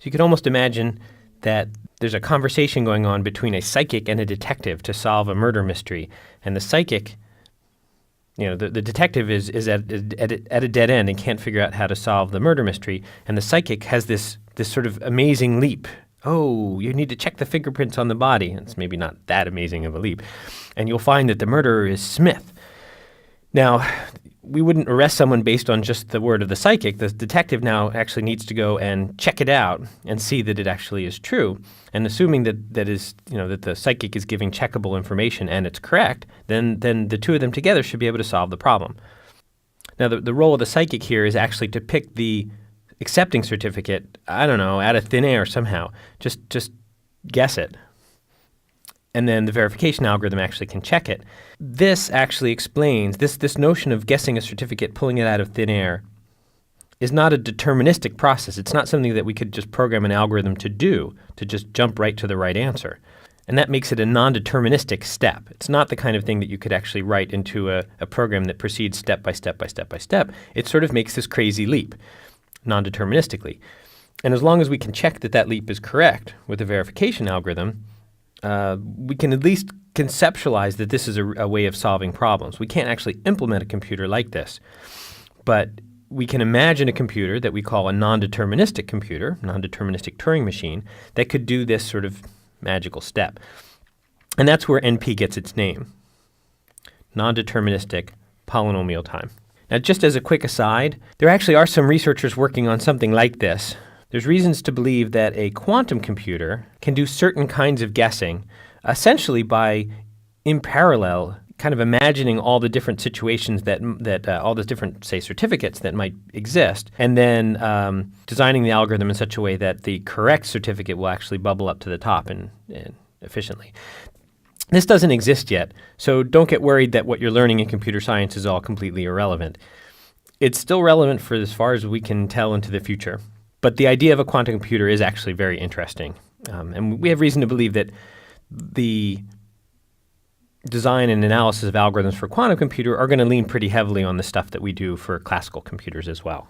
So you could almost imagine that there's a conversation going on between a psychic and a detective to solve a murder mystery. And the psychic, the detective is at a dead end and can't figure out how to solve the murder mystery. And the psychic has this sort of amazing leap. Oh, you need to check the fingerprints on the body. It's maybe not that amazing of a leap. And you'll find that the murderer is Smith. Now, we wouldn't arrest someone based on just the word of the psychic. The detective now actually needs to go and check it out and see that it actually is true. And assuming that the psychic is giving checkable information and it's correct, then the two of them together should be able to solve the problem. Now, the role of the psychic here is actually to pick the accepting certificate, I don't know, out of thin air somehow. Just guess it. And then the verification algorithm actually can check it. This actually explains, this notion of guessing a certificate, pulling it out of thin air, is not a deterministic process. It's not something that we could just program an algorithm to do, to just jump right to the right answer. And that makes it a non-deterministic step. It's not the kind of thing that you could actually write into a program that proceeds step by step by step by step. It sort of makes this crazy leap, non-deterministically. And as long as we can check that leap is correct with the verification algorithm, we can at least conceptualize that this is a way of solving problems. We can't actually implement a computer like this, but we can imagine a computer that we call a non-deterministic computer, non-deterministic Turing machine, that could do this sort of magical step. And that's where NP gets its name, non-deterministic polynomial time. Now, just as a quick aside, there actually are some researchers working on something like this. There's reasons to believe that a quantum computer can do certain kinds of guessing, essentially by, in parallel, kind of imagining all the different situations that all the different, say, certificates that might exist, and then designing the algorithm in such a way that the correct certificate will actually bubble up to the top and efficiently. This doesn't exist yet, so don't get worried that what you're learning in computer science is all completely irrelevant. It's still relevant for as far as we can tell into the future. But the idea of a quantum computer is actually very interesting. And we have reason to believe that the design and analysis of algorithms for quantum computer are going to lean pretty heavily on the stuff that we do for classical computers as well.